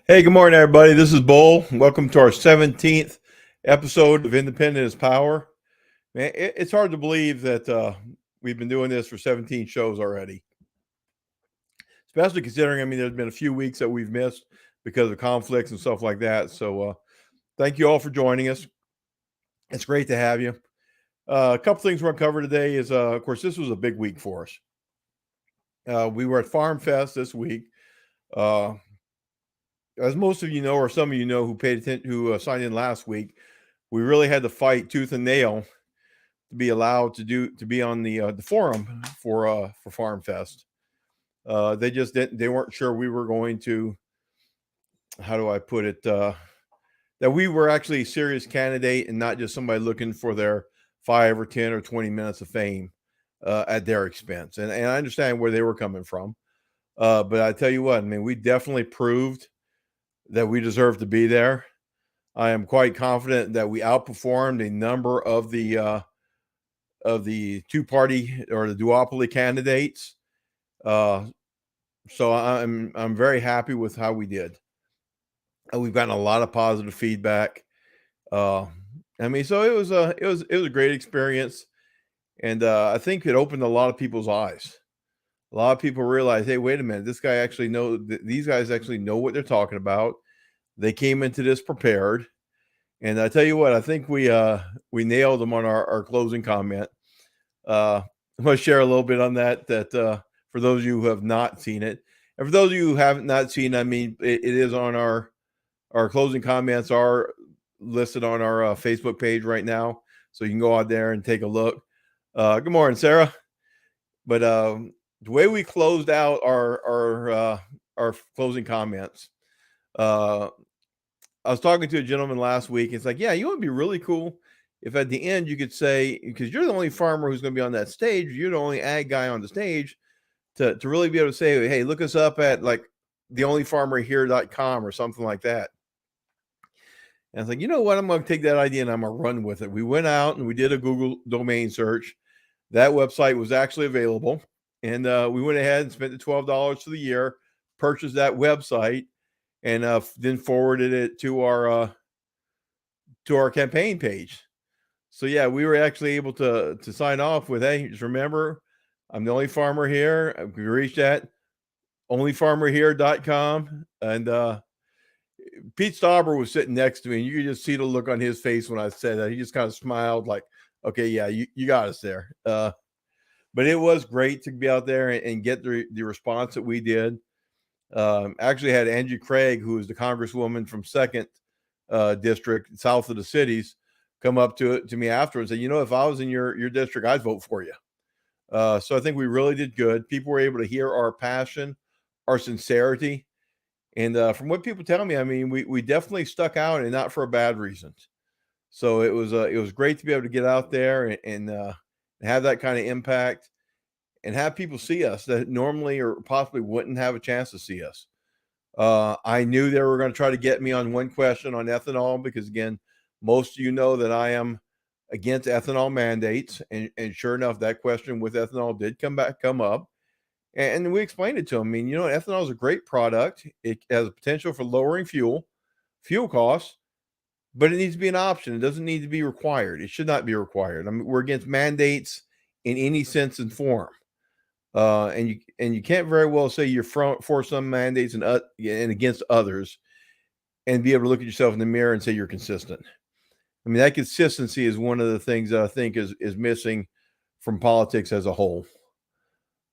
Hey, good morning, everybody. This is Bull. Welcome to our 17th episode of Independent is Power. Man, it's hard to believe that we've been doing this for 17 shows already, especially considering, there's been a few weeks that we've missed because of conflicts and stuff like that. So thank you all for joining us. It's great to have you. A couple things we're going to cover today is, of course, this was a big week for us. We were at Farm Fest this week. As most of you know, or some of you know who paid attention, who signed in last week, we really had to fight tooth and nail to be allowed to be on the forum for Farm Fest. They just didn't. They weren't sure we were going to. How do I put it? That we were actually a serious candidate and not just somebody looking for their 5 or 10 or 20 minutes of fame at their expense. And I understand where they were coming from. But I tell you what, we definitely proved that we deserve to be there. I am quite confident that we outperformed a number of the two-party or the duopoly candidates. So I'm very happy with how we did. We've gotten a lot of positive feedback. So it was a great experience, and I think it opened a lot of people's eyes. A lot of people realized, hey, wait a minute, these guys actually know what they're talking about. They came into this prepared. And I tell you what, I think we nailed them on our closing comment. I'm going to share a little bit on that for those of you who have not seen it. And for those of you who haven't not seen, it is on our closing comments are listed on our Facebook page right now. So you can go out there and take a look. Good morning, Sarah. But the way we closed out our closing comments, I was talking to a gentleman last week. It's like, yeah, you would be really cool if at the end you could say, because you're the only farmer who's going to be on that stage, you're the only ag guy on the stage, to really be able to say, hey, look us up at like theonlyfarmerhere.com or something like that. And I was like, you know what? I'm going to take that idea and I'm going to run with it. We went out and we did a Google domain search. That website was actually available. And we went ahead and spent the $12 for the year, purchased that website, and then forwarded it to our campaign page. So yeah, we were actually able to sign off with, hey, just remember, I'm the only farmer here. We reached at onlyfarmerhere.com. And Pete Stauber was sitting next to me, and you could just see the look on his face when I said that. He just kind of smiled like, okay, yeah, you got us there. But it was great to be out there and get the response that we did. Actually had Angie Craig, who is the congresswoman from 2nd District, south of the cities, come up to me afterwards and say, if I was in your district, I'd vote for you. So I think we really did good. People were able to hear our passion, our sincerity. And from what people tell me, we definitely stuck out, and not for a bad reason. So it was great to be able to get out there and have that kind of impact and have people see us that normally or possibly wouldn't have a chance to see us. I knew they were going to try to get me on one question on ethanol because, again, most of you know that I am against ethanol mandates. And sure enough, that question with ethanol did come up. And we explained it to them. Ethanol is a great product. It has a potential for lowering fuel costs, but it needs to be an option. It doesn't need to be required. It should not be required. We're against mandates in any sense and form. And you can't very well say you're for some mandates and against others, and be able to look at yourself in the mirror and say you're consistent. That consistency is one of the things that I think is missing from politics as a whole.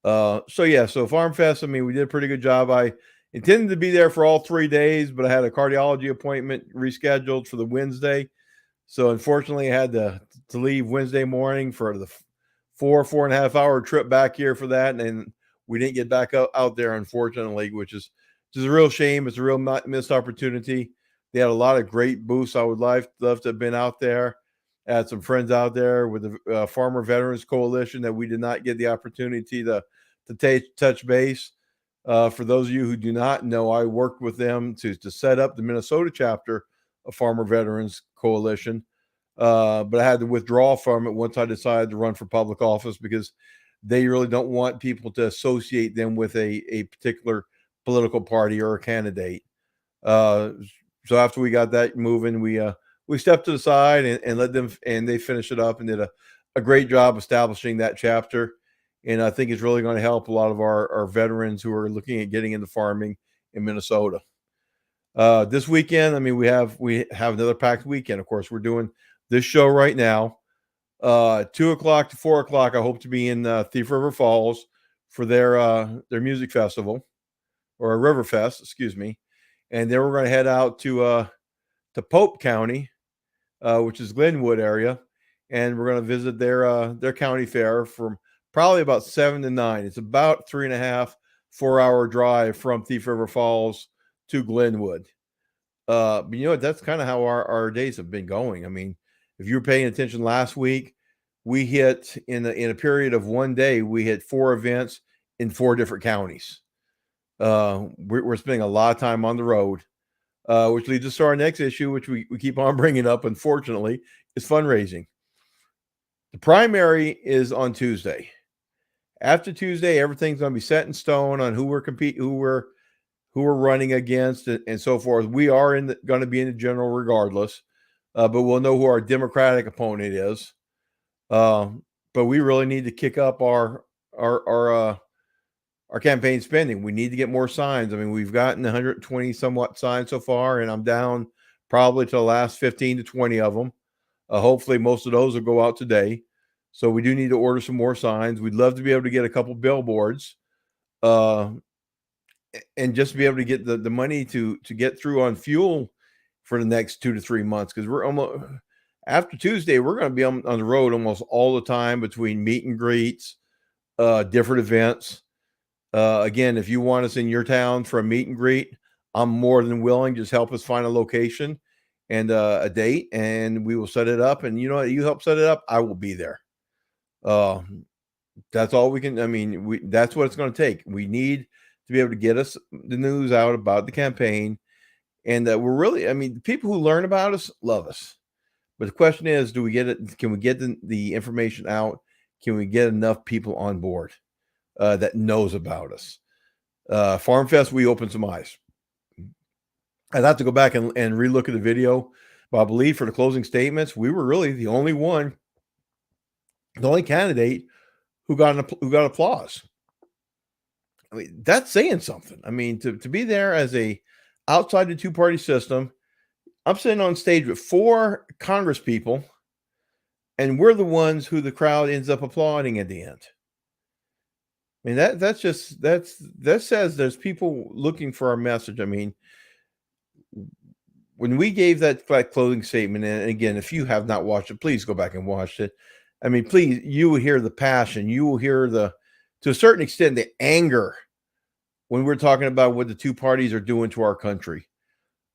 So Farm Fest, we did a pretty good job. I intended to be there for all 3 days, but I had a cardiology appointment rescheduled for the Wednesday. So unfortunately, I had to leave Wednesday morning for the 4.5 hour trip back here for that. And we didn't get back out there, unfortunately, which is a real shame. It's a real missed opportunity. They had a lot of great booths. I would love to have been out there. I had some friends out there with the Farmer Veterans Coalition that we did not get the opportunity to touch base. For those of you who do not know, I worked with them to set up the Minnesota chapter of Farmer Veterans Coalition. But I had to withdraw from it once I decided to run for public office because they really don't want people to associate them with a particular political party or a candidate. Uh, so after we got that moving, we stepped to the side and let them, and they finished it up and did a great job establishing that chapter. And I think it's really going to help a lot of our veterans who are looking at getting into farming in Minnesota. This weekend, I mean, we have another packed weekend. Of course, we're doing this show right now. 2 o'clock to 4 o'clock. I hope to be in Thief River Falls for their music festival, or a River Fest, excuse me. And then we're going to head out to Pope County, which is Glenwood area, and we're going to visit their county fair from probably about 7 to 9. It's about 3.5, 4 hour drive from Thief River Falls to Glenwood. But you know what? That's kind of how our days have been going. I mean, if you were paying attention last week, we hit in a period of one day, we hit 4 events in 4 different counties. We're spending a lot of time on the road, which leads us to our next issue, which we keep on bringing up, unfortunately, is fundraising. The primary is on Tuesday. After Tuesday, everything's going to be set in stone on who we're running against, and so forth. We are going to be in the general regardless, but we'll know who our Democratic opponent is. But we really need to kick up our campaign spending. We need to get more signs. I mean, we've gotten 120 somewhat signs so far, and I'm down probably to the last 15 to 20 of them. Hopefully, most of those will go out today. So we do need to order some more signs. We'd love to be able to get a couple billboards, and just be able to get the money to get through on fuel for the next 2 to 3 months, because we're almost after Tuesday. We're going to be on the road almost all the time between meet and greets, different events. Again, if you want us in your town for a meet and greet, I'm more than willing. Just help us find a location and a date, and we will set it up. And you know what? You help set it up, I will be there. That's all we can. I mean, that's what it's going to take. We need to be able to get us the news out about the campaign, and we're really. I mean, the people who learn about us love us, but the question is, do we get it? Can we get the information out? Can we get enough people on board that knows about us? Farm Fest, we opened some eyes. I'd have to go back and relook at the video, but I believe for the closing statements, we were really the only candidate who got applause. I mean, that's saying something. I mean, to be there as a outside the two-party system, I'm sitting on stage with 4 Congress people, and we're the ones who the crowd ends up applauding at the end. I mean, that says there's people looking for our message. I mean, when we gave that closing statement, and again, if you have not watched it, please go back and watch it. I mean, please, you will hear the passion. You will hear to a certain extent, the anger when we're talking about what the two parties are doing to our country.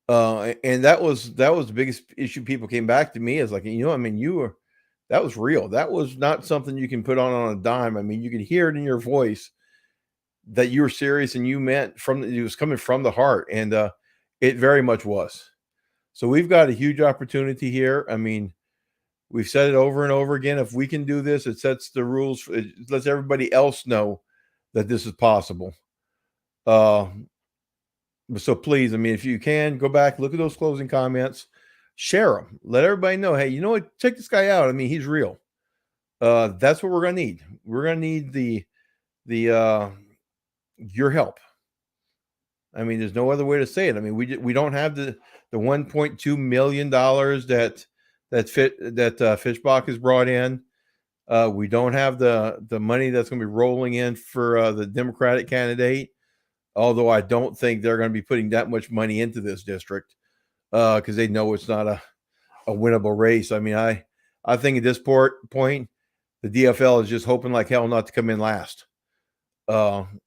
And that was the biggest issue. People came back to me as like, I mean, that was real. That was not something you can put on a dime. I mean, you could hear it in your voice that you were serious and you meant it was coming from the heart. And it very much was. So we've got a huge opportunity here. I mean, we've said it over and over again. If we can do this, it sets the rules. It lets everybody else know that this is possible. So please, I mean, if you can, go back, look at those closing comments, share them, let everybody know, hey, you know what? Check this guy out. I mean, he's real. That's what we're going to need. We're going to need your help. I mean, there's no other way to say it. I mean, we don't have the $1.2 million that Fischbach has brought in. We don't have the money that's going to be rolling in for the Democratic candidate, although I don't think they're going to be putting that much money into this district because they know it's not a winnable race. I mean, I think at this point, the DFL is just hoping like hell not to come in last,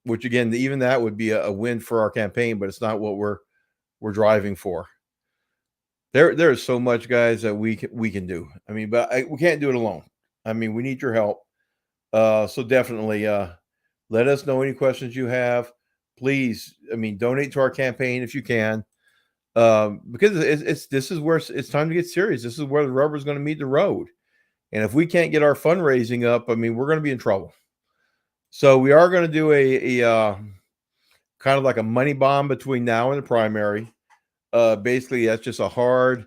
which again, even that would be a win for our campaign, but it's not what we're driving for. There is so much, guys, that we can do. I mean, but we can't do it alone. I mean, we need your help. So definitely let us know any questions you have. Please, I mean, donate to our campaign if you can, because this is where it's time to get serious. This is where the rubber is going to meet the road. And if we can't get our fundraising up, I mean, we're going to be in trouble. So we are going to do a kind of like a money bomb between now and the primary. basically that's just a hard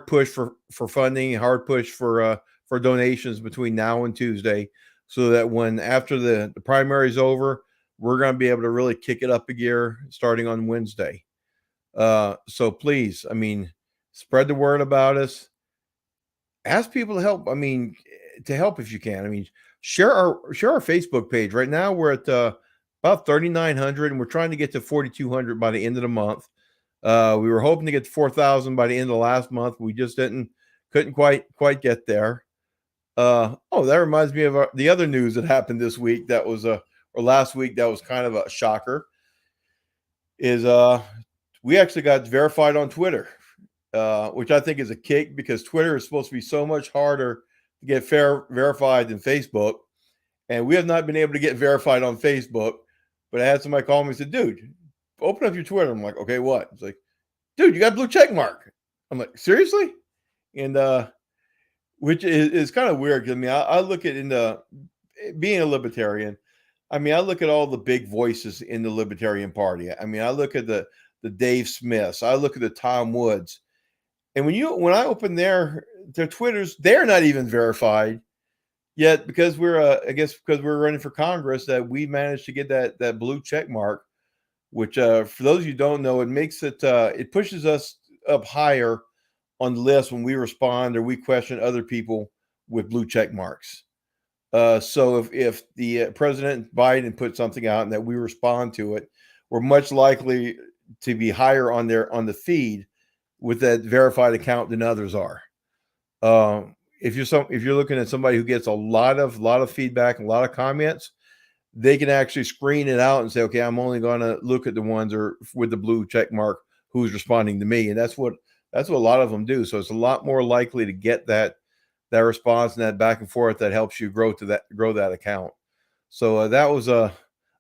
push for funding, hard push for donations between now and Tuesday, so that when after the primary is over, we're going to be able to really kick it up a gear starting on Wednesday. So please, I mean, spread the word about us. Ask people to help. I mean, to help if you can. I mean, share our Facebook page. Right now we're at about 3,900, and we're trying to get to 4,200 by the end of the month. We were hoping to get to 4,000 by the end of last month. We just couldn't quite get there. Oh, that reminds me of the other news that happened this week. That was or last week. That was kind of a shocker. Is we actually got verified on Twitter, which I think is a kick, because Twitter is supposed to be so much harder to get verified than Facebook, and we have not been able to get verified on Facebook. But I had somebody call me and said, "Dude, open up your Twitter." I'm like, "Okay, what?" It's like, "Dude, you got a blue check mark." I'm like, "Seriously?" And which is kind of weird. I mean, I look at being a libertarian. I mean, I look at all the big voices in the Libertarian Party. I mean, I look at the Dave Smiths. I look at the Tom Woods. And when I open their Twitters, they're not even verified yet, because because we're running for Congress, that we managed to get that blue check mark, which for those of you who don't know, it makes it pushes us up higher on the list when we respond or we question other people with blue check marks. So if the President Biden put something out and that we respond to it, we're much likely to be higher on the feed with that verified account than others are. If you're looking at somebody who gets a lot of feedback and a lot of comments, they can actually screen it out and say, okay, I'm only going to look at the ones with the blue check mark who's responding to me, and that's what a lot of them do. So it's a lot more likely to get that response and that back and forth that helps you grow that account. So that was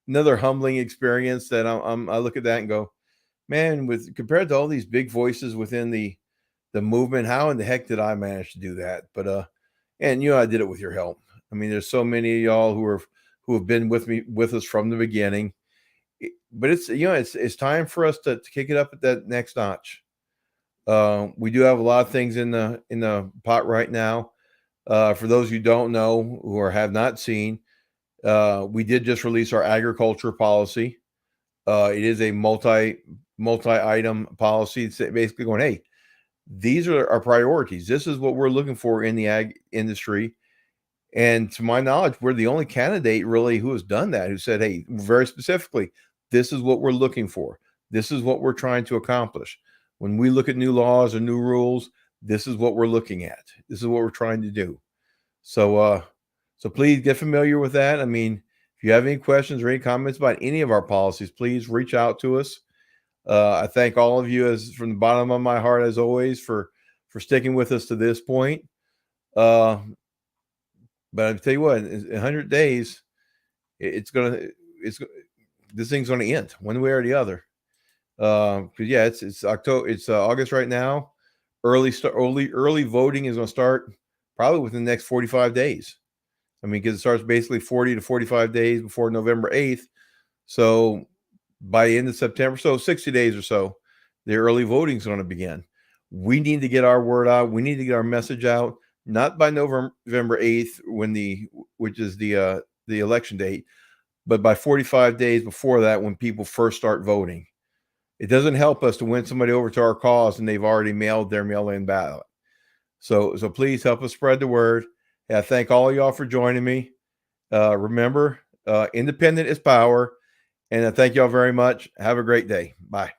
another humbling experience that I look at that and go, man, compared to all these big voices within the movement, how in the heck did I manage to do that? But and I did it with your help. I mean, there's so many of y'all who have been with us from the beginning. But it's time for us to kick it up at that next notch. We do have a lot of things in the pot right now. For those who don't know or have not seen, we did just release our agriculture policy. It is a multi-item policy. It's basically going, hey, these are our priorities. This is what we're looking for in the ag industry. And to my knowledge, we're the only candidate really who has done that, who said, hey, very specifically, this is what we're looking for. This is what we're trying to accomplish. When we look at new laws or new rules, this is what we're looking at. This is what we're trying to do. So, so please get familiar with that. I mean, if you have any questions or any comments about any of our policies, please reach out to us. I thank all of you from the bottom of my heart, as always, for sticking with us to this point. But I'll tell you what, in 100 days, this thing's going to end one way or the other. Because yeah, it's October, it's August right now. Early voting is going to start probably within the next 45 days. I mean, because it starts basically 40 to 45 days before November 8th. So by the end of September, so 60 days or so, the early voting is going to begin. We need to get our word out. We need to get our message out, not by November 8th, which is the election date, but by 45 days before that, when people first start voting. It doesn't help us to win somebody over to our cause and they've already mailed their mail-in ballot. So please help us spread the word. I thank all of y'all for joining me. Remember, independent is power. And I thank y'all very much. Have a great day. Bye.